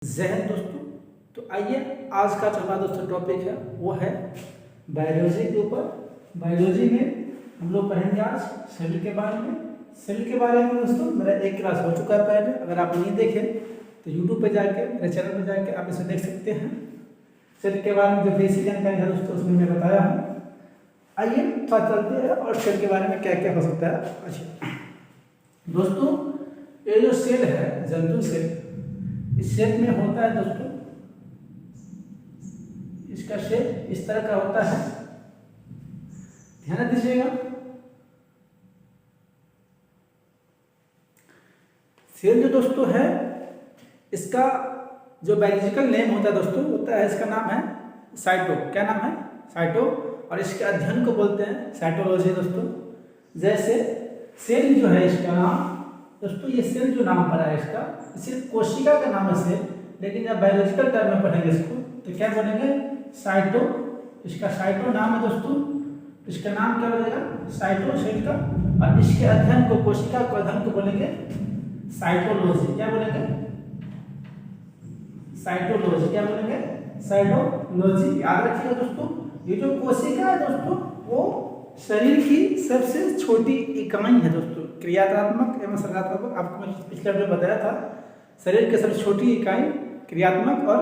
जय हिंद दोस्तों। तो आइए आज का जो हमारा दोस्तों टॉपिक है वो है बायोलॉजी के ऊपर। बायोलॉजी में हम लोग पढ़ेंगे आज सेल के बारे में। सेल के बारे में दोस्तों मेरा एक क्लास हो चुका है पहले, अगर आप नहीं देखें तो यूट्यूब पे जाके मेरे चैनल पे जाके आप इसे देख सकते हैं। सेल के बारे में जो बेसिक जानकारी है दोस्तों उसमें मैं बताया हूँ। आइए थोड़ा चलते हैं और सेल के बारे में क्या क्या हो सकता है। अच्छा दोस्तों, ये जो सेल है जंतु सेल, इस शेप में होता है दोस्तों, इसका शेप इस तरह का होता है, ध्यान दीजिएगा। सेल जो दोस्तों है इसका जो बायोलॉजिकल नेम होता है दोस्तों होता है, इसका नाम है साइटो। क्या नाम है? साइटो। और इसके अध्ययन को बोलते हैं साइटोलॉजी दोस्तों। जैसे सेल जो है इसका नाम दोस्तों, ये सेल जो नाम पड़ा है इसका सिर्फ कोशिका का नाम है सेल, लेकिन जब बायोलॉजिकल टर्म में पढ़ेंगे इसको तो क्या बोलेंगे? साइटो। इसका साइटो नाम है दोस्तों, इसका नाम क्या बोलेगा? साइटो सेल का। और इसके अध्ययन को, कोशिका को अध्ययन को बोलेंगे साइटोलॉजी। क्या बोलेंगे? साइटोलॉजी। क्या बोलेंगे? साइटोलॉजी। याद रखिएगा दोस्तों, ये जो कोशिका है दोस्तों वो शरीर की सबसे छोटी इकाई है दोस्तों, क्रियात्मक एवं संरचनात्मक। आपको मैं पिछले वीडियो में बताया था, शरीर की सबसे छोटी इकाई क्रियात्मक और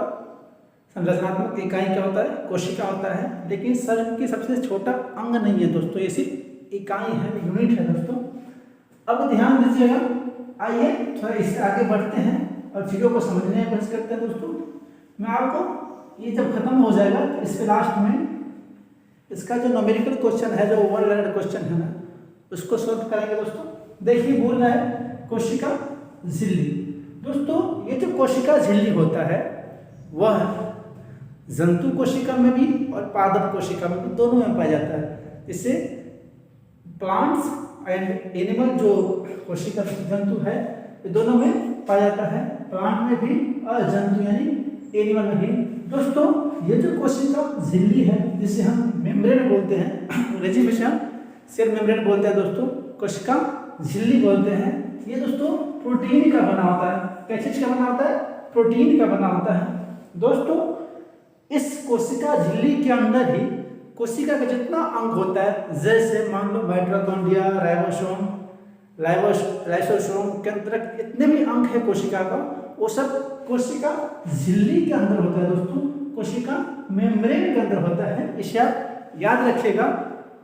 संरचनात्मक इकाई क्या होता है? कोशिका होता है। लेकिन शरीर की सबसे छोटा अंग नहीं है दोस्तों, ये सिर्फ इकाई है, यूनिट है दोस्तों। अब ध्यान दीजिएगा, आइए थोड़ा इससे आगे बढ़ते हैं और चीज़ों को समझने की कोशिश करते हैं दोस्तों। मैं आपको ये जब खत्म हो जाएगा तो इसके लास्ट में इसका जो न्यूमेरिकल क्वेश्चन है, जो वन लाइनर क्वेश्चन है ना, उसको सॉल्व करेंगे दोस्तों। देखिए बोल रहा है कोशिका झिल्ली। दोस्तों ये जो कोशिका झिल्ली होता है वह जंतु कोशिका में भी और पादप कोशिका में भी, दोनों में पाया जाता है। इससे प्लांट्स एंड एनिमल जो कोशिका जंतु है ये दोनों में पाया जाता है, प्लांट में भी और जंतु यानी एनिमल में भी। दोस्तों ये जो कोशिका झिल्ली है जिसे हम मेम्ब्रेन बोलते हैं, अंग्रेजी में हम सेल मेम्ब्रेन बोलते हैं दोस्तों, कोशिका झिल्ली बोलते हैं। ये दोस्तों प्रोटीन का बना होता है। क्या चीज का बना होता है? प्रोटीन का बना होता है दोस्तों। इस कोशिका झिल्ली के अंदर ही कोशिका का जितना अंग होता है, जैसे मान लो माइटोकॉन्ड्रिया, राइबोसोम, लाइसोसोम के अंतर्गत इतने भी अंग है कोशिका का, वो सब कोशिका झिल्ली के अंदर होता है दोस्तों, कोशिका मेम्ब्रेन के अंदर होता है। इसे आप याद रखिएगा,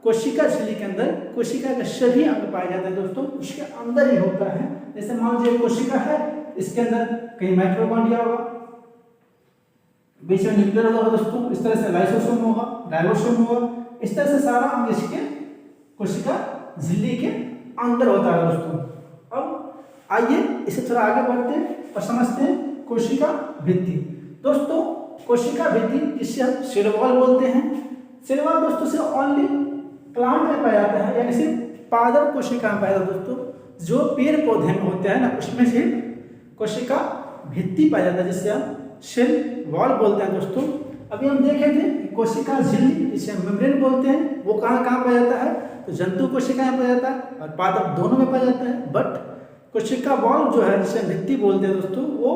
कोशिका झिल्ली के अंदर कोशिका के सभी अंग पाए जाते हैं दोस्तों, उसके अंदर ही होता है। जैसे मान लीजिए कोशिका है, इसके अंदर कहीं माइटोकॉन्ड्रिया होगा, बीच में न्यूक्लियस होगा दोस्तों, इस तरह से लाइसोसोम होगा, राइबोसोम होगा, इस तरह से सारा अंग इसके कोशिका झिल्ली के अंदर होता है दोस्तों। अब आइए इसे थोड़ा आगे बढ़ते हैं और समझते हैं कोशिका भित्ति। दोस्तों कोशिका भित्ति जिसे हम सेल वॉल बोलते हैं, सेल वॉल दोस्तों से ओनली प्लांट में पाया जाता है, यानी सिर्फ पादप कोशिका में पाया जाता है दोस्तों। जो पेड़ पौधे में होते हैं ना, उसमें से कोशिका भित्ति पाया जाता है जिसे हम सेल वॉल बोलते हैं दोस्तों। अभी हम देखे थे कोशिका झिल्ली जिसे हम मेम्ब्रेन बोलते हैं, वो कहाँ कहाँ पाया जाता है? तो जंतु कोशिका में पाया जाता है और पादप दोनों में पाया जाता है। बट कोशिका वॉल जो है जिसे भित्ति बोलते हैं दोस्तों, वो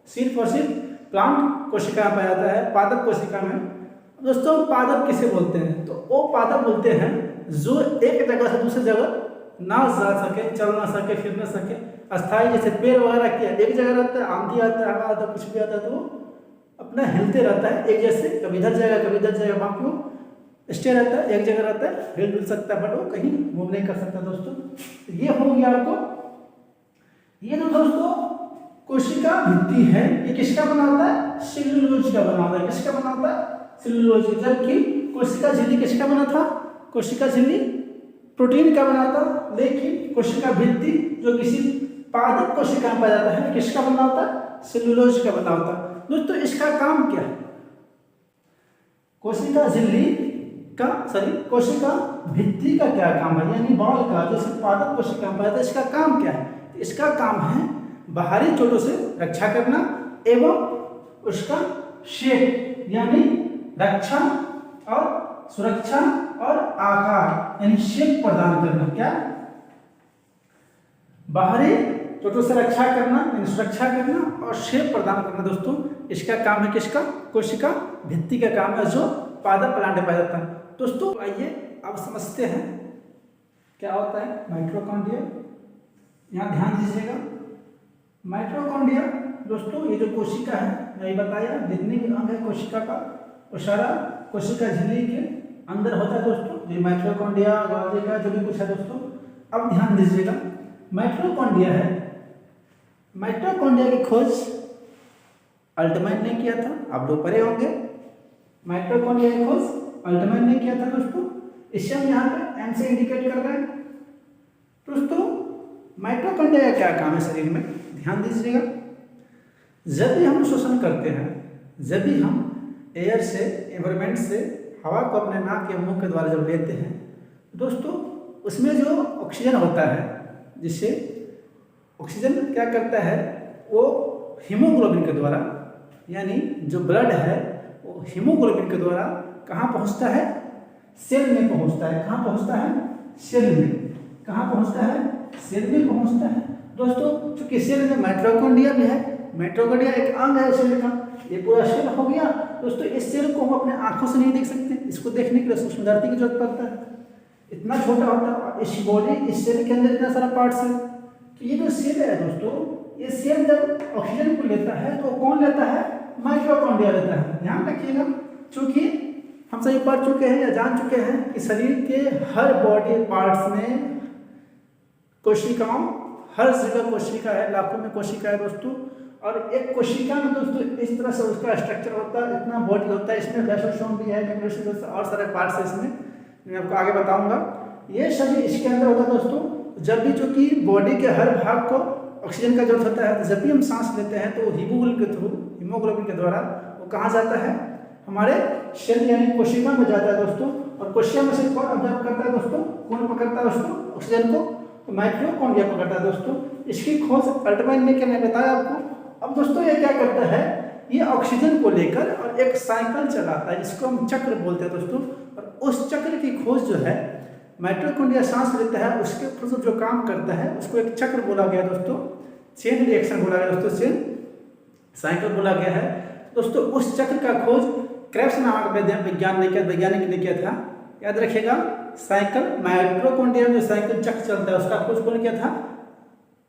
सिर्फ और सिर्फ प्लांट कोशिका में पाया जाता है, पादप कोशिका में। दोस्तों पादप किसे बोलते हैं? तो वो पादप बोलते हैं जो एक जगह से दूसरी जगह ना जा सके, चल ना सके, फिर ना सके, अस्थायी, जैसे पेड़ वगैरह किया एक जगह रहता है, आंधी आता है, हवा आता है, कुछ भी आता है तो वो अपना हिलते रहता है एक जैसे, कभी इधर जाएगा कभी इधर जाएगा, बाकी वो स्टे रहता है, एक जगह रहता है, हिल डुल सकता है, बट वो कहीं मूव नहीं कर सकता दोस्तों। ये हो गया आपको। ये जो दोस्तों कोशिका भित्ति है, ये किसका बना होता है? सेल्यूलोज का बना होता है। किसका बना होता है? सेल्यूलोज। जबकि कोशिका झिल्ली किसका बना था? कोशिका झिल्ली प्रोटीन का बना था, लेकिन कोशिका भित्ति जो किसी पादप कोशिका में पाया जाता है, किसका बना होता है? सेल्यूलोज का बना होता है दोस्तों। इसका काम क्या है? कोशिका झिल्ली का कोशिका भित्ति का क्या काम है, यानी बॉल का, जैसे पादप कोशिका में पाया जाता है, इसका काम क्या है? इसका काम है बाहरी चोटों से रक्षा करना एवं उसका शेप यानी रक्षा और सुरक्षा और आकार यानी शेप प्रदान करना। क्या? बाहरी तत्वों से रक्षा करना यानी सुरक्षा करना और शेप प्रदान करना दोस्तों, इसका काम है किसका? कोशिका भित्ति का काम है जो पादप प्लांट में पाया जाता है। दोस्तों आइए अब समझते हैं क्या होता है माइटोकॉन्ड्रिया। यहाँ ध्यान दीजिएगा, माइटोकॉन्ड्रिया दोस्तों ये जो कोशिका है, मैं बताया जितने भी अंग है कोशिका का वो सारा कोशिका झिल्ली के अंदर होता है दोस्तों। ये माइटोकॉन्ड्रिया गोल्जी का जो भी कुछ है दोस्तों। अब ध्यान दीजिएगा, माइटोकॉन्ड्रिया है, माइटोकॉन्ड्रिया की खोज अल्टमैन ने किया था, आप लोग पढ़े होंगे। माइटोकॉन्ड्रिया की खोज अल्टमैन ने किया था दोस्तों। इसे हम यहाँ पे एम से इंडिकेट कर रहे हैं दोस्तों। माइटोकॉन्ड्रिया का क्या काम है शरीर में, ध्यान दीजिएगा। जब भी हम श्वसन करते हैं, जब भी हम एयर से एनवायरमेंट से हवा को अपने नाक या मुंह के द्वारा जब लेते हैं दोस्तों, उसमें जो ऑक्सीजन होता है, जिससे ऑक्सीजन क्या करता है वो हीमोग्लोबिन के द्वारा, यानी जो ब्लड है वो हीमोग्लोबिन के द्वारा कहाँ पहुँचता है? सेल में पहुँचता है। कहाँ पहुँचता है? सेल में। कहाँ पहुँचता है? सेल में पहुँचता है दोस्तों। चूंकि सेल में माइटोकॉन्ड्रिया भी है, माइटोकॉन्ड्रिया एक अंग है सेल का, ये पूरा सेल हो गया दोस्तों। इस सेल को हम अपने आंखों से नहीं देख सकते, इसको देखने के लिए सूक्ष्मदर्शी की जरूरत पड़ता है। इतना छोटा होता है इस बॉडी, इस सेल के अंदर इतना सारा पार्ट्स है। तो ये जो सेल है दोस्तों, ये सेल जब ऑक्सीजन को लेता है तो कौन लेता है? माइटोकॉन्ड्रिया लेता है। ध्यान रखिएगा, चूंकि हम सभी पढ़ चुके हैं या जान चुके हैं कि शरीर के हर बॉडी पार्ट्स में कोशिकाओं, हर जगह कोशिका है, लाखों में कोशिका है दोस्तों। और एक कोशिका में दोस्तों इस तरह से उसका स्ट्रक्चर होता है, इतना बॉडी होता है, इसमें लाइसोसोम भी है, न्यूक्लियोसाइड और सारे पार्ट्स है इसमें, मैं आपको आगे बताऊंगा। ये सभी इसके अंदर होता है दोस्तों। जब भी जो कि बॉडी के हर भाग को ऑक्सीजन का जरूरत होता है, तो जब भी हम सांस लेते हैं तो हीमोग्लोबिन के थ्रू, हीमोग्लोबिन के द्वारा वो कहाँ जाता है? हमारे सेल यानी कोशिका में जाता है दोस्तों। और कोशिका में से कौन ऑब्जर्व करता है दोस्तों? कौन पकड़ता है दोस्तों ऑक्सीजन को? तो माइटोकॉन्ड्रिया पकड़ता है दोस्तों। इसकी खोज अल्टमैन ने क्या बताया आपको। अब दोस्तों ये क्या करता है, ये ऑक्सीजन को लेकर और एक साइकिल चलाता है, जिसको हम चक्र बोलते हैं दोस्तों। और उस चक्र की खोज जो है माइटोकॉन्ड्रिया सांस लेता है, उसके ऊपर जो काम करता है उसको एक चक्र बोला गया दोस्तों, चेन रिएक्शन बोला गया दोस्तों, चेन साइकिल बोला गया है दोस्तों। उस चक्र का खोज क्रेब्स नामक वैज्ञानिक ने किया था, याद रखिएगा। साइकिल माइटोकॉन्ड्रिया में जो साइकिल चक्र चलता है उसका खोज कौन किया था?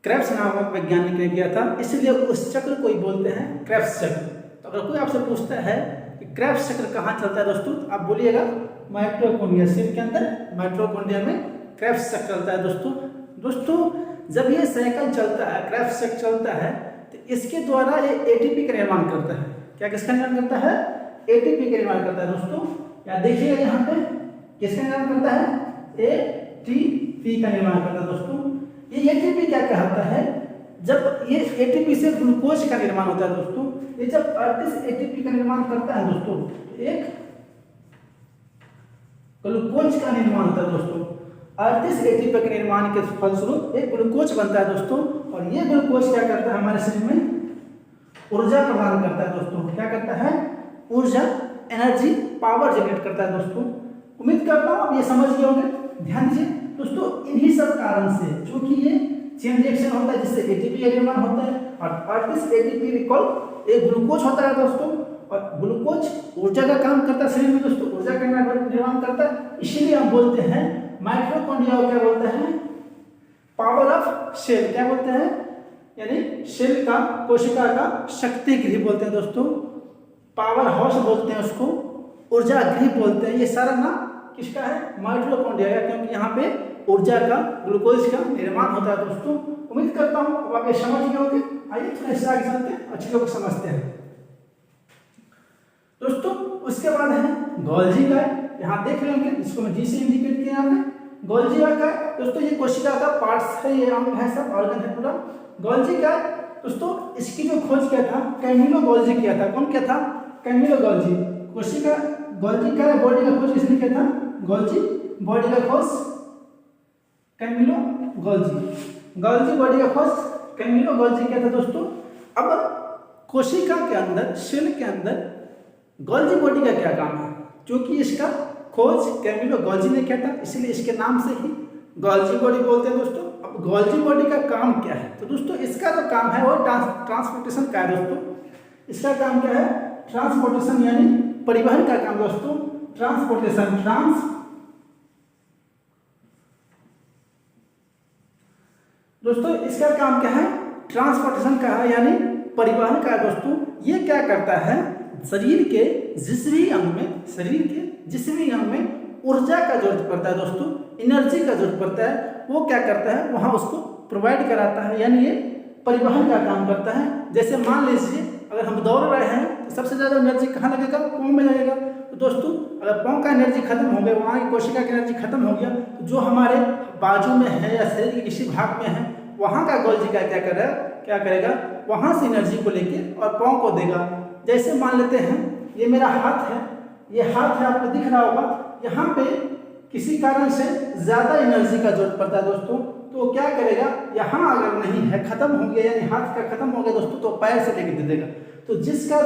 क्रेब्स नामक वैज्ञानिक ने किया था, इसलिए उस चक्र को ही बोलते हैं क्रेब्स चक्र। तो अगर कोई आपसे पूछता है कि क्रेब्स चक्र कहाँ चलता है दोस्तों, आप बोलिएगा माइटोकॉन्ड्रिया, सेल के अंदर माइटोकॉन्ड्रिया में क्रेब्स चक्र चलता है दोस्तों। जब ये साइकिल चलता है, क्रेब्स चक्र चलता है, तो इसके द्वारा ये एटीपी का निर्माण करता है। क्या किसका निर्माण करता है? एटीपी का निर्माण करता है दोस्तों। या देखिएगा यहाँ पे किसका निर्माण करता है? एटीपी का निर्माण करता है दोस्तों। ये एटीपी क्या कहता है? जब ये एटीपी से ग्लूकोज का निर्माण होता है दोस्तों। ये जब 38 एटीपी का निर्माण करता है दोस्तों, एक ग्लूकोज का निर्माण होता है दोस्तों। 38 एटीपी के निर्माण के फलस्वरूप एक ग्लूकोज बनता है दोस्तों। और ये ग्लूकोज क्या करता है? हमारे शरीर में ऊर्जा प्रदान करता है दोस्तों। क्या करता है? ऊर्जा, एनर्जी, पावर जनरेट करता है दोस्तों। उम्मीद करता हूँ आप ये समझ गए होंगे। ध्यान दीजिए दोस्तों, इन्हीं सब कारण से, चूंकि ये चेन रिएक्शन होता है जिससे एटीपी का निर्माण होता है, और 38 एटीपी रिकॉल एक ग्लूकोज होता है दोस्तों। और ग्लूकोज ऊर्जा का काम करता है शरीर में दोस्तों, ऊर्जा का निर्माण करता है। इसीलिए हम बोलते हैं माइटोकॉन्ड्रिया को क्या बोलते हैं? Power of cell. क्या बोलते हैं? यानी सेल का, कोशिका का शक्ति गृह बोलते हैं दोस्तों। पावर हाउस बोलते हैं उसको, ऊर्जा गृह बोलते हैं। ये सारा नाम किसका है? माइटोकॉन्ड्रिया का, क्योंकि यहाँ पे ऊर्जा का, ग्लूकोज का निर्माण होता है दोस्तों। उम्मीद करता हूँ अब आप ये समझ गए होंगे। आइए थोड़ा इससे आगे चलते हैं, अच्छे लोग समझते हैं दोस्तों। उसके बाद है गोल्जी का, यहाँ देख रहे होंगे, जिसको मैं जी से इंडिकेट किया हमने। गोल्जी का दोस्तों ये कोशिका का पार्ट्स है, ये अंग है, सब ऑर्गन है पूरा। गोल्जी का दोस्तों इसकी जो खोज किया था कैमिलो गोल्जी किया था। कौन किया था? Camillo Golgi. कोशिका गोल्जी का बॉडी का खोज किसने किया था? गोल्जी। बॉडी का खोज कैमिलो गोल्जी। गोल्जी बॉडी का खोज कैमिलो गोल्जी किया था दोस्तों। अब कोशिका के अंदर, सेल के अंदर गोल्जी बॉडी का क्या काम है? क्योंकि इसका खोज कैमिलो गोल्जी ने किया था, इसलिए इसके नाम से ही गोल्जी बॉडी बोलते हैं दोस्तों। अब गोल्जी बॉडी का काम क्या है? तो दोस्तों इसका जो काम है वो ट्रांसपोर्टेशन का है दोस्तों। इसका काम क्या है? ट्रांसपोर्टेशन यानी परिवहन का काम दोस्तों। ट्रांसपोर्टेशन दोस्तों इसका काम क्या है? ट्रांसपोर्टेशन का है यानी परिवहन का है दोस्तों। ये क्या करता है? शरीर के जिस भी अंग में ऊर्जा का जरूरत पड़ता है दोस्तों, एनर्जी का जरूरत पड़ता है, वो क्या करता है? वहाँ उसको प्रोवाइड कराता है, यानी ये परिवहन का काम करता है। जैसे मान लीजिए अगर हम दौड़ रहे हैं तो सबसे ज़्यादा एनर्जी कहाँ लगेगा? पाँव में लगेगा। तो दोस्तों अगर पाँव का एनर्जी खत्म हो गया, वहाँ की कोशिका की एनर्जी खत्म हो गया, तो जो हमारे बाजू में है या शरीर के किसी भाग में है, वहाँ का गोल्जी का क्या करेगा? वहाँ से एनर्जी को लेके और पाँव को देगा। जैसे मान लेते हैं ये मेरा हाथ है, ये हाथ है, आपको दिख रहा होगा, यहाँ पे किसी कारण से ज़्यादा एनर्जी का जरूरत पड़ता है दोस्तों, तो क्या करेगा? यहाँ अगर नहीं है, खत्म हो गया यानी हाथ का खत्म हो गया दोस्तों, तो पैर से लेके दे देगा। तो जिसका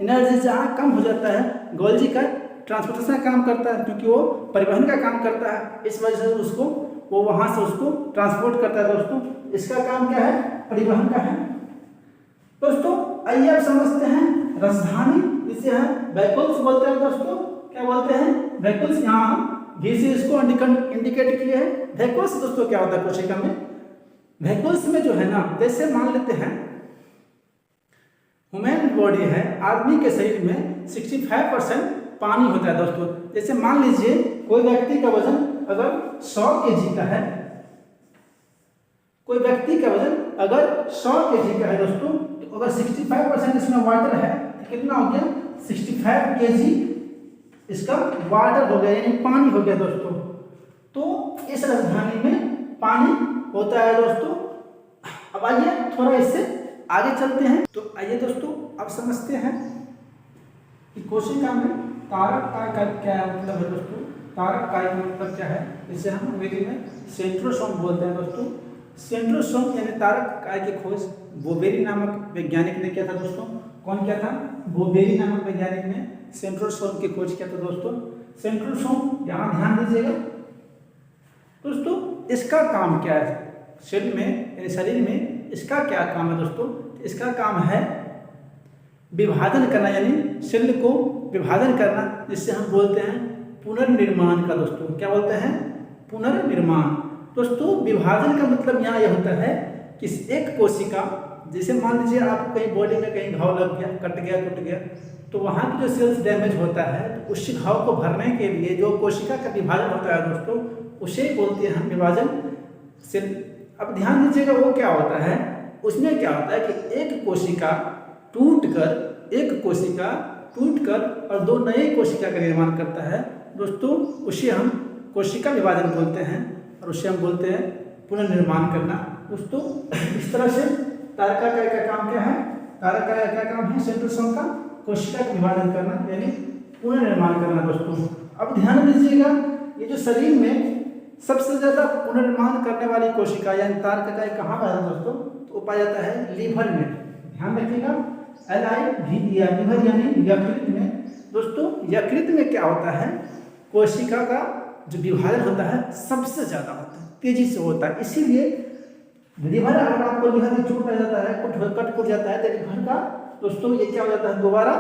एनर्जी जहाँ कम हो जाता है, गोल्जी का ट्रांसपोर्टेशन का काम करता है, क्योंकि वो परिवहन का काम करता है, इस वजह से उसको वो वहाँ से उसको ट्रांसपोर्ट करता है दोस्तों। इसका काम क्या है? परिवहन का है दोस्तों। आइए आप समझते हैं राजधानी, इसे हम वैकुल्स बोलते हैं दोस्तों। क्या बोलते हैं? वैकुल्स। यहाँ हम भी से इसको इंडिकेट किए हैं। वैकुल्स दोस्तों क्या होता है कोशिका में? वैकुल्स में जो है ना, जैसे मान लेते हैं ह्यूमन बॉडी है, आदमी के शरीर में 65% पानी होता है दोस्तों। जैसे मान लीजिए कोई व्यक्ति का वजन अगर 100 kg का है, कोई व्यक्ति का वजन अगर 100 kg का है दोस्तों, तो अगर 65% इसमें वाटर है तो कितना हो गया? 65 kg इसका वाटर हो गया, यानी पानी हो गया दोस्तों। तो इस राजधानी में पानी होता है दोस्तों। अब आइए थोड़ा इससे आगे चलते हैं। तो आइए दोस्तों अब समझते हैं कि कोशिका में तारक काय का क्या मतलब है दोस्तों। तारक काय का मतलब क्या है? इसे हम अंग्रेजी में सेंट्रोसोम बोलते हैं दोस्तों। सेंट्रोसोम यानी तारक काय की खोज बोवेरी नामक वैज्ञानिक ने किया था दोस्तों। कौन किया था? बोवेरी नामक वैज्ञानिक ने सेंट्रोसोम की खोज किया था दोस्तों। सेंट्रोसोम यहाँ ध्यान दीजिएगा दोस्तों। इसका काम क्या है? शरीर में यानी शरीर में इसका क्या काम है दोस्तों? इसका काम है विभाजन करना, यानी शरीर को विभाजन करना, जिससे हम बोलते हैं पुनर्निर्माण का दोस्तों। क्या बोलते हैं? पुनर्निर्माण दोस्तों। विभाजन का मतलब यहाँ यह होता है कि एक कोशिका, जैसे मान लीजिए आपको कहीं बॉडी में कहीं घाव लग गया, कट गया, टूट गया, तो वहाँ की जो सेल्स डैमेज होता है, तो उस घाव को भरने के लिए जो कोशिका का विभाजन होता है दोस्तों, उसे बोलते हैं हम विभाजन सेल। अब ध्यान दीजिएगा वो क्या होता है, उसमें क्या होता है कि एक कोशिका टूटकर और दो नए कोशिका का निर्माण करता है दोस्तों। उसे हम कोशिका विभाजन बोलते हैं और उसे हम बोलते हैं पुनर्निर्माण करना दोस्तों। इस तरह से तारकाकाय का काम क्या है? तारकाकाय का काम है सेंट्रोसोम का कोशिका का विभाजन करना, यानी पुनर्निर्माण करना दोस्तों। अब ध्यान दीजिएगा, ये जो शरीर में सबसे ज्यादा पुनर्निर्माण करने वाली कोशिका यानी तारकाकाय कहाँ पाया जाता है दोस्तों? तो पाया जाता है लीवर में। ध्यान रखिएगा, LIVER, लीवर यानी यकृत में दोस्तों। यकृत में क्या होता है? कोशिका का जो विभाजन होता है सबसे ज्यादा होता है, तेजी से होता है। इसीलिए लीवर, अगर आपको लीवर में चोट लग जाता है, कट जाता है, तो लीवर का दोस्तों ये क्या हो जाता है? दोबारा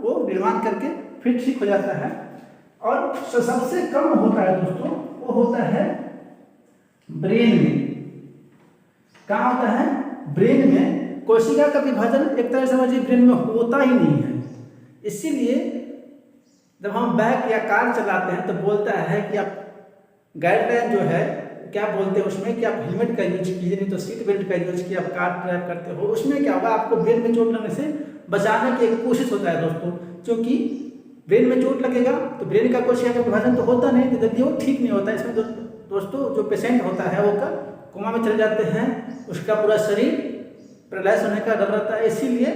वो निर्माण करके फिर ठीक हो जाता है। और सबसे कम होता है दोस्तों, वो होता है ब्रेन में। कहाँ होता है? ब्रेन में। कोशिका का विभाजन एक तरह से समझिए ब्रेन में होता ही नहीं है। इसीलिए जब हम बाइक या कार चलाते हैं तो बोलता है कि आप गाइडलाइन जो है क्या बोलते हैं उसमें कि आप हेलमेट का यूज कीजिए, नहीं तो सीट बेल्ट का यूज कीजिए, आप कार ड्राइव करते हो। उसमें क्या होगा? आपको ब्रेन में चोट लगने से बचाने की एक कोशिश होता है दोस्तों। क्योंकि ब्रेन में चोट लगेगा तो ब्रेन का कोशिका का विभाजन तो होता नहीं, तो जल्दी वो ठीक नहीं होता। इसमें दोस्तों जो पेशेंट होता है वो कोमा में चले जाते हैं, उसका पूरा शरीर पैरालाइज होने का डर रहता है। इसीलिए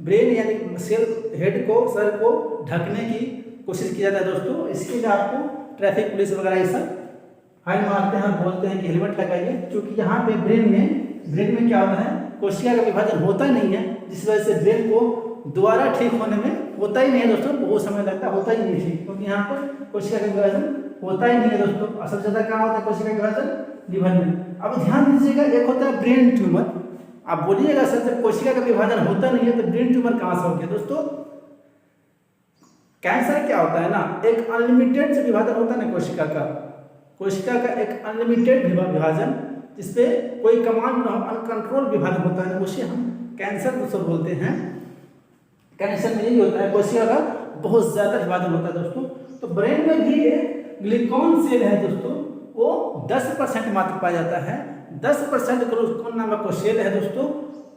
ब्रेन यानी सेल हेड को, सर को ढकने की कोशिश की जाता है दोस्तों। इसके लिए आपको ट्रैफिक पुलिस वगैरह ये सब फाइन मारते हैं, बोलते हैं कि हेलमेट लगाइए। क्योंकि यहाँ पे ब्रेन में क्या होता है? कोशिका का विभाजन होता ही नहीं है, जिस वजह से ब्रेन को दोबारा ठीक होने में होता ही नहीं है दोस्तों, बहुत समय लगता है, होता ही नहीं ठीक, क्योंकि यहाँ पर कोशिका का विभाजन होता ही नहीं है दोस्तों। और सबसे ज्यादा कहाँ होता है कोशिका का विभाजन? लीवर में। अब ध्यान दीजिएगा, एक होता है ब्रेन ट्यूमर। आप बोलिएगा सर जब कोशिका का विभाजन होता नहीं है तो ब्रेन ट्यूमर कहाँ से हो गया? दोस्तों कैंसर क्या होता है ना, एक अनलिमिटेड से विभाजन होता है ना कोशिका का एक अनलिमिटेड विभाजन, जिसपे कोई कमांड ना हो, अनकंट्रोल विभाजन होता है, उसे हम कैंसर दोस्तों बोलते हैं। कैंसर में यही होता है, कोशिका का बहुत ज्यादा विभाजन होता है दोस्तों। तो ब्रेन में भी एक ग्लूकोन सेल है दोस्तों, वो 10% मात्र पाया जाता है। 10% ग्लूकोन नामक को सेल है दोस्तों,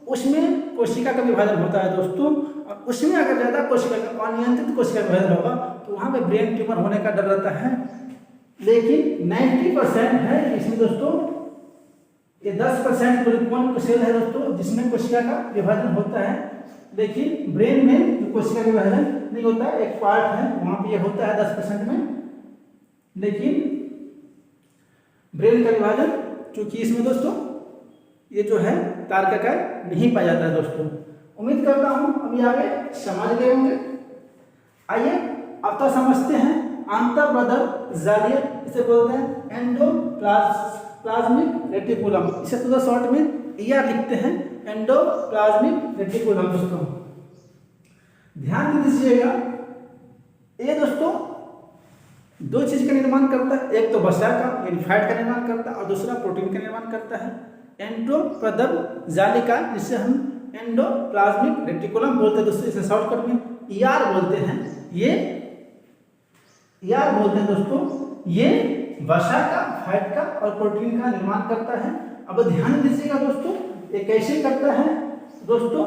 उसमें कोशिका का विभाजन होता है दोस्तों। और उसमें अगर ज्यादा कोशिका का अनियंत्रित कोशिका का विभाजन होगा तो वहां पे ब्रेन ट्यूमर होने का डर रहता है। लेकिन 90% है इसमें दोस्तों, ये 10% ग्लूकोन सेल है दोस्तों जिसमें कोशिका का विभाजन होता है। लेकिन ब्रेन में जो कोशिका का विभाजन नहीं होता, एक पार्ट है वहां पे ये होता है 10% में। लेकिन ब्रेन का विभाजन चूंकि इसमें दोस्तों ये जो है तारकाकार नहीं पाया जाता है दोस्तों। उम्मीद करता हूं अभी आगे समझ गए होंगे। आइए अब तो समझते हैं अंतःप्रदर जालीय, इसे बोलते हैं एंडोप्लाज्मिक रेटिकुलम। इसे थोड़ा शॉर्ट में ER लिखते हैं, एंडोप्लाज्मिक रेटिकुलम। दोस्तों ध्यान दीजिएगा, ये दोस्तों दो चीज का निर्माण करता है, एक तो वसा का यानी फैट का निर्माण करता है और दूसरा प्रोटीन का निर्माण करता है। एंडोप्रदर जालिका जिसे हम एंडोप्लाज्मिक रेटिकुलम बोलते हैं दोस्तों, इसे शॉर्टकट में ER बोलते हैं। ये ER बोलते हैं दोस्तों, ये वसा का, फैट का और प्रोटीन का निर्माण करता है। अब ध्यान दीजिएगा दोस्तों, ये कैसे करता है दोस्तों,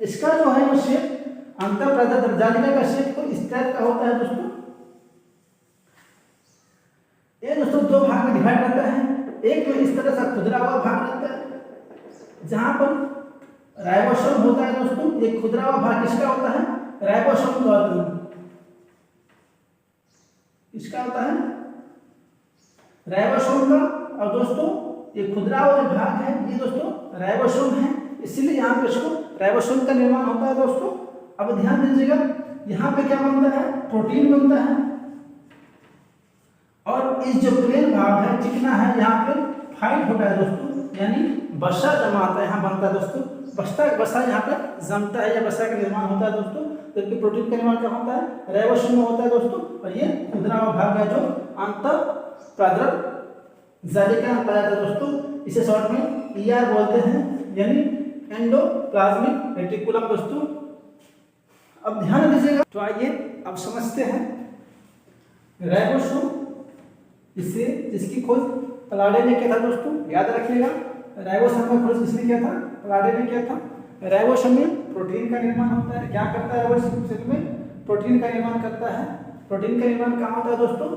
इसका जो है वो शेप अंतःप्रदर जालिका का शेप को इस टाइप का होता है दोस्तों। ये दोस्तों दो भाग में डिवाइड करता है। एक में इस तरह से खुदरा हुआ भाग रहता है जहां पर राइबोसोम होता है दोस्तों। ये खुदरा हुआ भाग किसका होता है? राइबोसोम का होता है। किसका होता है? राइबोसोम का। और दोस्तों ये खुदरा हुआ भाग है ये दोस्तों राइबोसोम है, इसीलिए यहाँ पे इसको राइबोसोम का निर्माण होता है दोस्तों। अब ध्यान दीजिएगा, यहाँ पे क्या बनता है? प्रोटीन बनता है। और इस जो प्लेन भाग है चिकना है, यहाँ पे फाइट होता है दोस्तों, यानी वसा जमा आता है, यहाँ बनता है दोस्तों। वसा यहाँ पे जमता है या वसा का निर्माण होता है दोस्तों। जबकि प्रोटीन का निर्माण क्या होता है? राइबोसोम में होता है दोस्तों। और ये खुदरा भाग है जो अंतःप्रदर जालिका में पाया जाता है दोस्तों। इसे शॉर्ट में ER बोलते हैं, यानी एंडोप्लाज्मिक रेटिकुलम दोस्तों। अब ध्यान दीजिएगा, तो आइए अब समझते हैं राइबोसोम, इससे जिसकी खोज पलाडे ने किया था दोस्तों, याद रखिएगा। राइबोसोम का खोज किसने किया था? पलाडे ने किया था। राइबोसोम में प्रोटीन का निर्माण होता है। क्या करता है राइबोसोम में? प्रोटीन का निर्माण करता है। प्रोटीन का निर्माण कहाँ होता है दोस्तों?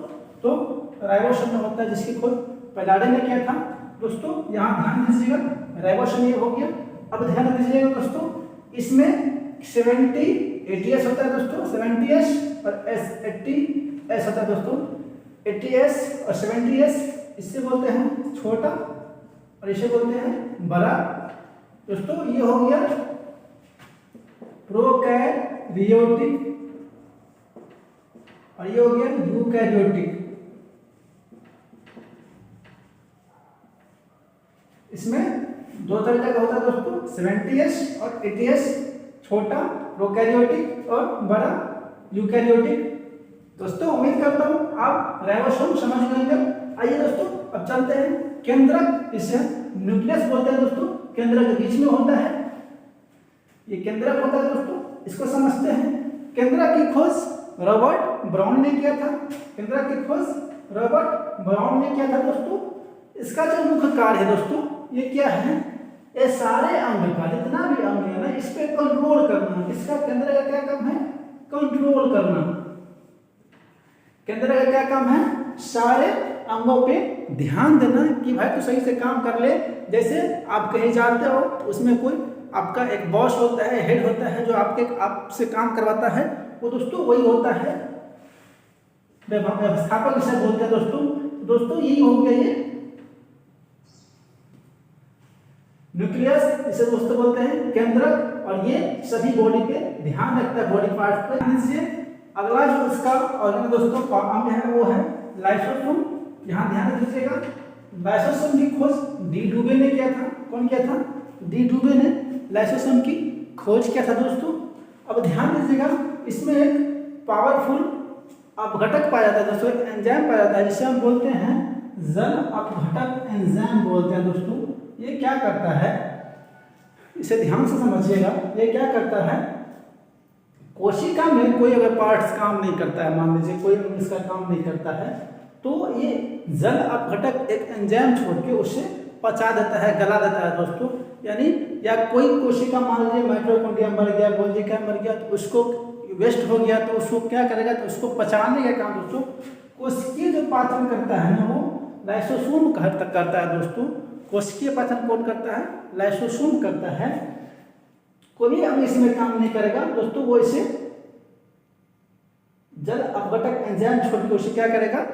तो राइबोसोम में होता है, जिसकी खोज पलाडे ने किया था दोस्तों। यहाँ ध्यान दीजिएगा, राइबोसोम ये हो गया। अब ध्यान दीजिएगा दोस्तों, इसमें 70 ATS होता है दोस्तों, 70S और 80S होता है दोस्तों। 80S और 70S इससे बोलते हैं छोटा और इसे बोलते हैं बड़ा दोस्तों। ये हो गया प्रोकैरियोटिक और ये हो गया यूकैरियोटिक। इसमें दो तरीके का होता है दोस्तों, 70S और 80S, छोटा प्रोकैरियोटिक और बड़ा यूकैरियोटिक। दोस्तों उम्मीद करता हूं आप राइबोसोम समझ गए। आइए दोस्तों अब चलते हैं केंद्रक, इसे न्यूक्लियस बोलते हैं दोस्तों। केंद्रक के बीच में होता है, ये केंद्रक होता है दोस्तों, इसको समझते हैं। केंद्रक की खोज रॉबर्ट ब्राउन ने किया था। केंद्रक की खोज रॉबर्ट ब्राउन ने किया था दोस्तों। इसका जो मुख्य कार्य है दोस्तों, ये क्या है? ये सारे अंग का जितना भी अंग है ना, इस पे कंट्रोल करना। इसका केंद्र का क्या काम है? कंट्रोल करना। केंद्र का क्या काम है? सारे अंगों पे ध्यान देना कि भाई तू सही से काम कर ले। जैसे आप कहीं जाते हो, उसमें कोई आपका एक बॉस होता है, हेड होता है, जो आपसे काम करवाता है, वो दोस्तों वही होता है व्यवस्थापक, इसे बोलते हैं दोस्तों। दोस्तों यही हो गया ये न्यूक्लियस, इसे दोस्तों बोलते हैं केंद्रक। और ये सभी बॉडी पे ध्यान रखता है, बॉडी पार्ट पे। अगला जो इसका और दोस्तों अंग है वो है लाइसोसोम। यहाँ ध्यान दीजिएगा, लाइसोसोम की खोज डी डुबे ने किया था। कौन किया था? डी डुबे ने लाइसोसोम की खोज किया था दोस्तों। अब ध्यान दीजिएगा, इसमें एक पावरफुल अपघटक पाया जाता है दोस्तों, एक एंजाइम पाया जाता है जिसे हम बोलते हैं जल अपघटक एंजाइम बोलते हैं दोस्तों। ये क्या करता है, इसे ध्यान से समझिएगा। ये क्या करता है, कोशिका में कोई अगर पार्ट्स काम नहीं करता है, मान लीजिए कोई इसका काम नहीं करता है, तो ये जल अपघटक एक एंजाइम छोड़ के उसे पचा देता है, गला देता है दोस्तों। यानी या कोई कोशिका मान लीजिए माइटोकॉन्ड्रिया मर गया, गोल्गी का मर गया, तो उसको वेस्ट हो गया, तो उसको क्या करेगा, तो उसको पचाने का काम दोस्तों कोशिकीय जो पाचन करता है ना, वो लाइसोसोम करता है दोस्तों। कोशिकीय पाचन कौन करता है? लाइसोसोम करता है। कोई अंग इसमें काम नहीं करेगा दोस्तों, वो इसे जल अपघटक एंजाइम छोड़ के उसे क्या करेगा,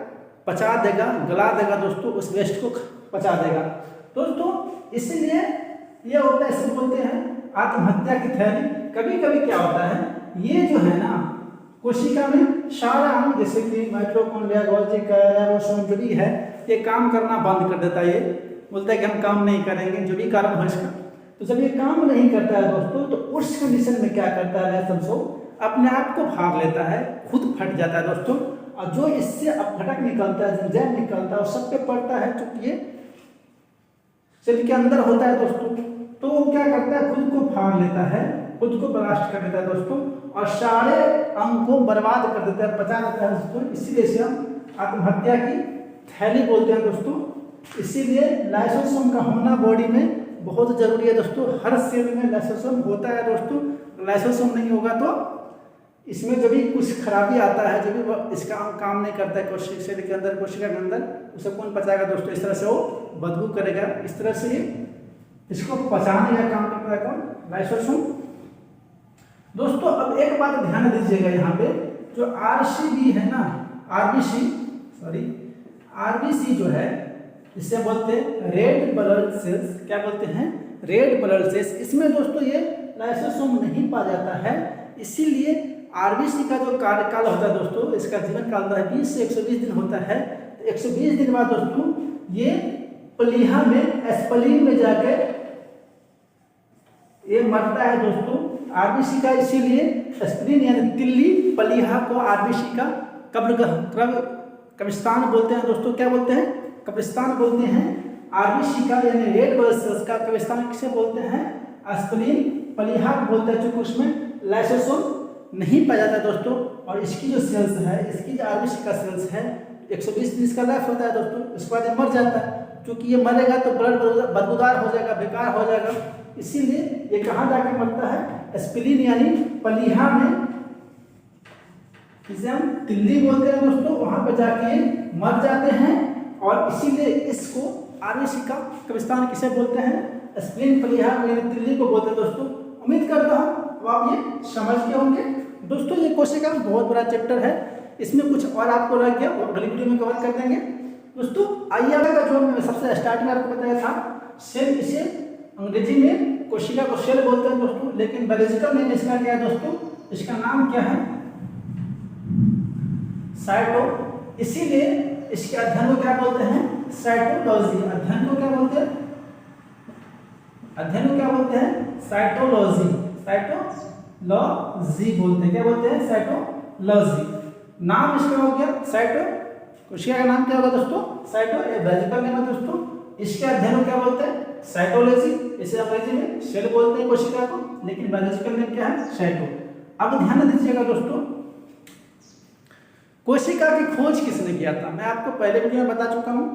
पचा देगा, गला देगा दोस्तों, उस वेस्ट को पचा देगा दोस्तों। इसलिए ये होता है, इसे बोलते हैं आत्महत्या की थैली। कभी कभी क्या होता है, ये जो है ना कोशिका में सारा अंग जैसे कि माइटोकॉन्ड्रिया, गोल्गी का राइबोसोम जो भी है, ये काम करना बंद कर देता है। ये बोलता है कि हम काम नहीं करेंगे, जो भी कारण हो इसका। तो जब ये काम नहीं करता है दोस्तों, तो उस कंडीशन में क्या करता है लाइसोसोम, अपने आप को भाग लेता है, खुद फट जाता है दोस्तों। और जो इससे अपघटक निकलता है, एंजाइम निकलता है, वो सब पे पड़ता है, चूंकि ये शरीर के अंदर होता है दोस्तों, तो वो क्या करता है, खुद को भाग लेता है, खुद को ब्लास्ट कर देता है दोस्तों, और सारे अंग को बर्बाद कर देता है, पचा देता है दोस्तों। इसीलिए इसे हम आत्महत्या की थैली बोलते हैं दोस्तों। इसीलिए लाइसोसोम का होना बॉडी में बहुत जरूरी है दोस्तों। हर सेल में लाइसोसोम होता है दोस्तों। लाइसोसोम नहीं होगा तो इसमें जब भी कुछ खराबी आता है, जब भी इसका काम नहीं करता है कोशिका सेल के अंदर, कोशिका के अंदर, उसे कौन पचाएगा दोस्तों? इस तरह से वो बदबू करेगा। इस तरह से इसको पचाने का काम करता है कौन? लाइसोसोम दोस्तों। अब एक बात ध्यान दीजिएगा, यहाँ पे जो आरसीबी है ना, आरबीसी जो है, इसे बोलते हैं रेड ब्लड सेल्स। क्या बोलते हैं? Red blood cells. इसमें दोस्तों ये लाइसोसोम नहीं पाया जाता है, इसीलिए आरबीसी का जो कार्यकाल होता है दोस्तों, इसका जीवन काल होता है 20 से 120 दिन होता है। तो 120 दिन बाद दोस्तों ये प्लीहा में, एस्प्लीन में जाकर ये मरता है दोस्तों आरबीसी का। इसीलिए एस्प्लीन यानी तिल्ली प्लीहा को आरबीसी का कब्रिस्तान बोलते हैं दोस्तों। क्या बोलते हैं? कब्रिस्तान बोलते हैं। आरबीसी का यानी रेड ब्लड सेल्स का कब्रिस्तान किसे बोलते हैं? एस्प्लीन प्लीहा बोलते हैं, क्योंकि उसमें लाइसोसोम नहीं पाया जाता है दोस्तों। और इसकी जो सेल्स है, इसकी जो आरबीसी का सेल्स है, 120 दिन इसका लाइफ होता है दोस्तों। इसके बाद ये मर जाता है। क्योंकि ये मरेगा तो ब्लड बदबूदार हो जाएगा, बेकार हो जाएगा, इसीलिए ये कहाँ जाके मरता है? एस्प्लीन यानी प्लीहा में, इसे हम तिल्ली बोलते हैं दोस्तों, वहां पर जाके मर जाते हैं। और इसीलिए इसको आरबीसी का कब्रिस्तान किसे बोलते हैं? एस्प्लीन प्लीहा यानी तिल्ली को बोलते हैं दोस्तों। उम्मीद करता हूँ तो आप ये समझ गए होंगे दोस्तों। ये कोशिका बहुत बड़ा चैप्टर है, इसमें कुछ और आपको रह गया, और अगली वीडियो में कवर कर देंगे दोस्तों। आइए का जो मैं सबसे स्टार्ट में आपको बताया था, सेल, इसे अंग्रेजी में कोशिका को सेल बोलते हैं दोस्तों, लेकिन बायोलॉजिकल नेम इसका क्या है दोस्तों? इसका नाम क्या है? साइटो। इसीलिए इसके अध्ययन को क्या बोलते हैं? साइटोलॉजी। अध्ययन को क्या बोलते हैं? अध्ययन को क्या बोलते हैं? साइटोलॉजी। साइटोलॉजी बोलते हैं। क्या बोलते हैं? साइटोलॉजी। नाम इसका हो गया साइटो। कोशिका का नाम क्या होगा दोस्तों? साइटो। ये बायोलॉजिकल नेम है दोस्तों। इसके अध्ययन को क्या बोलते हैं? साइटोलॉजी। इसे अंग्रेजी में सेल बोलते हैं कोशिका को, लेकिन बायोलॉजिकल नेम क्या है? साइटो। अब ध्यान दीजिएगा दोस्तों, कोशिका की खोज किसने किया था? मैं आपको पहले वीडियो में बता चुका हूं,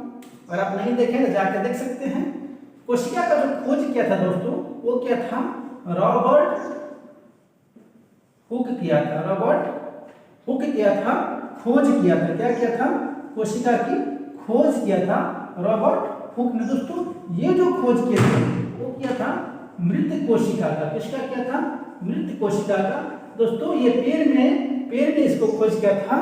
और आप नहीं देखे तो जाकर देख सकते हैं। कोशिका का जो खोज किया था दोस्तों, वो क्या था? रॉबर्ट हुक किया था। रॉबर्ट हुक किया था, खोज किया था। क्या किया था? कोशिका की खोज किया था रॉबर्ट हुक ने दोस्तों। ये जो खोज किया था वो किया था मृत कोशिका का। किसका किया था? मृत कोशिका का दोस्तों। ये पेड़ में इसको खोज किया था,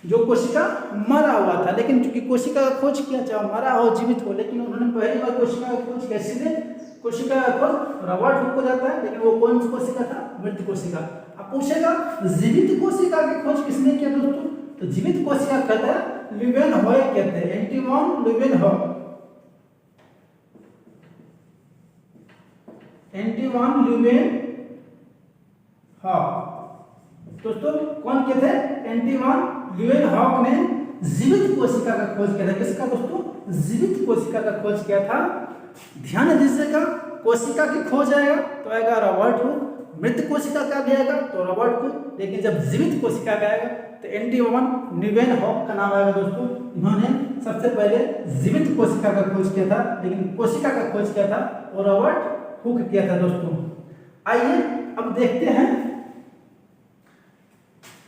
जो कोशिका मरा हुआ था। लेकिन चूंकि कोशिका का खोज किया, चाहे मरा हो जीवित हो, लेकिन उन्होंने पहली बार कोशिका का खोज किया, इसलिए कोशिका का खोज रॉबर्ट हुक को जाता है। लेकिन वो कौन सी कोशिका था? मृत कोशिका। अब पूछेगा जीवित कोशिका की खोज किसने किया दोस्तों? तो जीवित कोशिका कहता है ल्यूवेनहॉय कहते हैं, एंटोइन ल्यूवेनहॉय, एंटोइन ल्यूवेनहॉय दोस्तों कौन कहते हैं? एंटोइन ल्यूवेनहॉय ने जीवित कोशिका का खोज किया था। किसका दोस्तों? जीवित कोशिका का खोज किया था। ध्यान दीजिएगा, कोशिका की खोज आएगा तो आएगा रॉबर्ट हुक, मृत कोशिका का भी आएगा तो रॉबर्ट हुक, लेकिन जब जीवित कोशिका का आएगा तो एंटोइन ल्यूवेनहॉय का नाम आएगा दोस्तों। इन्होंने सबसे पहले जीवित कोशिका का खोज किया था, लेकिन कोशिका का खोज किया था वो रॉबर्ट हुक किया था दोस्तों। आइए अब देखते हैं,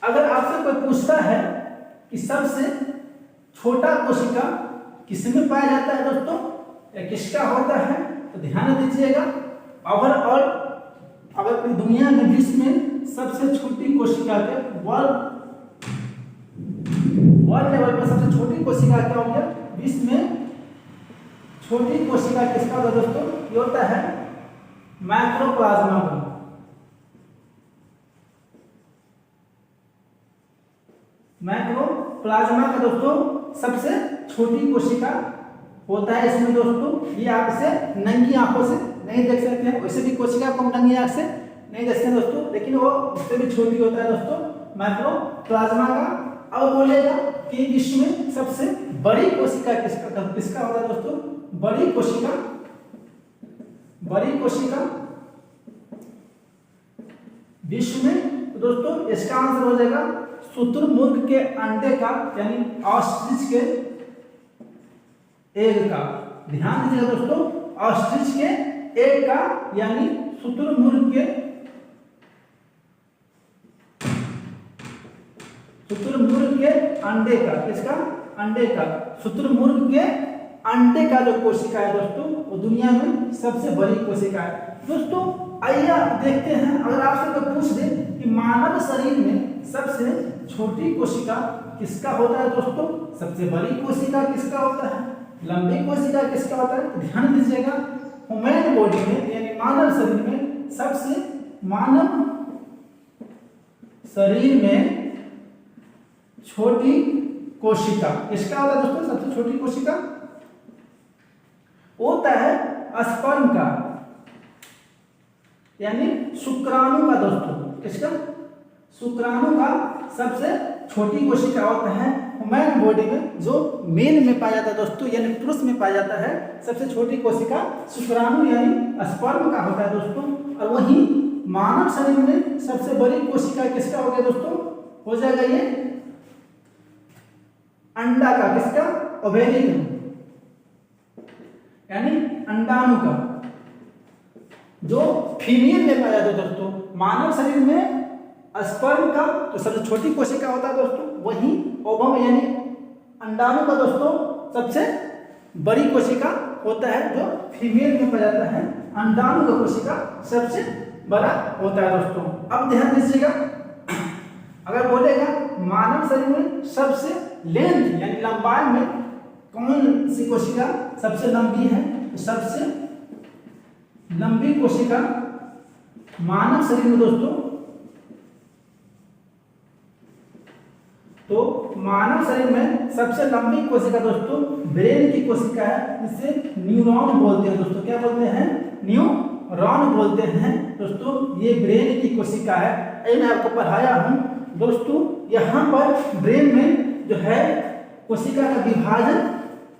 अगर आपसे कोई पूछता है कि सबसे छोटा कोशिका किसमें पाया जाता है दोस्तों या किसका होता है, तो ध्यान दीजिएगा। ओवरऑल अगर पूरी दुनिया में विश्व में सबसे छोटी कोशिका के वर्ल्ड लेवल पर सबसे छोटी कोशिका क्या हो गया? विश्व में छोटी कोशिका किसका होता है दोस्तों? ये होता है माइक्रोप्लाज्मा का। माइक्रोप्लाज्मा का दोस्तों सबसे छोटी कोशिका होता है। इसमें दोस्तों ये आपसे नंगी आंखों से नहीं देख सकते हैं, वैसे भी कोशिका को हम नंगी आंख से नहीं देख सकते दोस्तों, लेकिन वो उससे भी छोटी होता है दोस्तों माइक्रोप्लाज्मा का। अब बोलेगा कि विश्व में सबसे बड़ी कोशिका किसका होता है दोस्तों? बड़ी कोशिका विश्व में, तो दोस्तों इसका आंसर हो जाएगा शुतुरमुर्ग के अंडे का, यानी ऑस्ट्रिच के एग का। ध्यान दीजिएगा दोस्तों, ऑस्ट्रिच के एग का यानी शुतुरमुर्ग के अंडे का, किसका? अंडे का। शुतुरमुर्ग के अंडे का जो कोशिका है दोस्तों वो दुनिया में सबसे बड़ी कोशिका है दोस्तों। आइए आप देखते हैं, अगर आपसे कोई पूछ दे कि मानव शरीर में सबसे छोटी कोशिका किसका होता है दोस्तों, सबसे बड़ी कोशिका किसका होता है, लंबी कोशिका किसका होता है, तो ध्यान दीजिएगा। ह्यूमन बॉडी में यानी मानव शरीर में सबसे छोटी कोशिका किसका होता है दोस्तों? सबसे छोटी कोशिका होता है स्पर्म का, यानी शुक्राणु का दोस्तों। किसका? शुक्राणु का सबसे छोटी कोशिका होता है ह्यूमन बॉडी में, जो मेल में पाया जाता है दोस्तों, यानी पुरुष में पाया जाता है। सबसे छोटी कोशिका शुक्राणु यानी स्पर्म का होता है दोस्तों। और वहीं मानव शरीर में सबसे बड़ी कोशिका किसका हो गया दोस्तों? हो जाएगा ये अंडा का। किसका? ओवेरियन यानी अंडाणु का, जो फीमेल में पाया जाता है दोस्तों। मानव शरीर में स्पर्म का तो सबसे छोटी कोशिका होता है दोस्तों, वहीं ओवम यानी अंडाणु का दोस्तों सबसे बड़ी कोशिका होता है, जो फीमेल में पाया जाता है। अंडाणु का कोशिका सबसे बड़ा होता है दोस्तों। अब ध्यान दीजिएगा, अगर बोलेगा मानव शरीर में सबसे लेंथ यानी लंबाई में कौन सी कोशिका सबसे लंबी है, तो सबसे लंबी कोशिका मानव शरीर में दोस्तों, तो मानव शरीर में सबसे लंबी कोशिका दोस्तों ब्रेन की कोशिका है, जिसे न्यूरॉन बोलते हैं दोस्तों। क्या बोलते हैं? न्यूरॉन बोलते हैं दोस्तों। ये ब्रेन की कोशिका है। मैं आपको पढ़ाया हूं दोस्तों, यहाँ पर ब्रेन में जो है कोशिका का विभाजन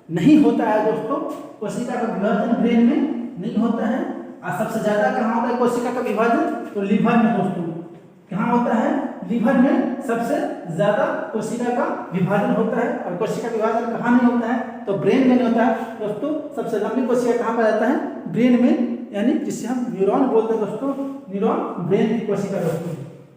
नहीं होता है दोस्तों। कोशिका का विभाजन ब्रेन में नहीं होता है। और सबसे ज्यादा कहाँ होता है कोशिका का विभाजन? तो लिवर में दोस्तों। कहाँ होता है? लिवर में सबसे ज्यादा कोशिका का विभाजन होता है। और कोशिका विभाजन कहाँ नहीं होता है? तो ब्रेन में नहीं होता है दोस्तों। सबसे लंबी कोशिका कहाँ पाया जाता है? ब्रेन में, यानी जिससे हम न्यूरॉन बोलते हैं दोस्तों। न्यूरॉन ब्रेन की कोशिका दोस्तों।